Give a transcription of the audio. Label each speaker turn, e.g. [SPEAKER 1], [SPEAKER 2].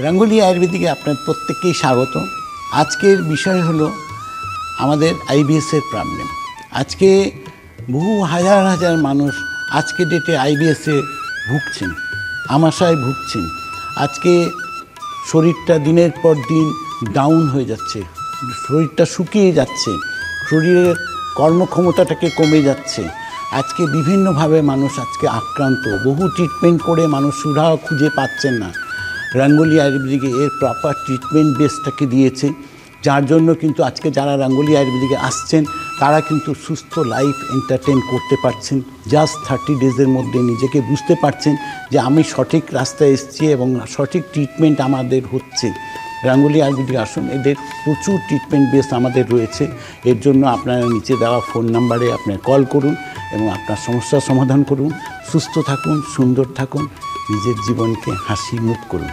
[SPEAKER 1] রঙ্গোলি আয়ুর্বেদিকে আপনার প্রত্যেককেই স্বাগত। আজকের বিষয় হলো আমাদের আইবিএসের প্রবলেম। আজকে বহু হাজার হাজার মানুষ আজকে ডেটে আইবিএসে ভুগছেন, আমাশায় ভুগছেন। আজকে শরীরটা দিনের পর দিন ডাউন হয়ে যাচ্ছে, শরীরটা শুকিয়ে যাচ্ছে, শরীরের কর্মক্ষমতাটাকে কমে যাচ্ছে। আজকে বিভিন্নভাবে মানুষ আজকে আক্রান্ত, বহু ট্রিটমেন্ট করে মানুষ সুরাহা খুঁজে পাচ্ছেন না। রঙ্গোলি আয়ুর্বেদিকে এর প্রপার ট্রিটমেন্ট বেসটাকে দিয়েছে, যার জন্য কিন্তু আজকে যারা রঙ্গোলি আয়ুর্বেদিকে আসছেন তারা কিন্তু সুস্থ লাইফ এন্টারটেন করতে পারছেন। জাস্ট 30 ডেজের মধ্যে নিজেকে বুঝতে পারছেন যে আমি সঠিক রাস্তায় এসেছি এবং সঠিক ট্রিটমেন্ট আমাদের হচ্ছে। রঙ্গোলি আয়ুর্বেদিক আসুন, এদের প্রচুর ট্রিটমেন্ট বেস আমাদের রয়েছে। এর জন্য আপনারা নিচে দেওয়া ফোন নাম্বারে আপনারা কল করুন এবং আপনার সমস্যার সমাধান করুন। সুস্থ থাকুন, সুন্দর থাকুন, নিজের জীবনকে হাসি মুখ করুন।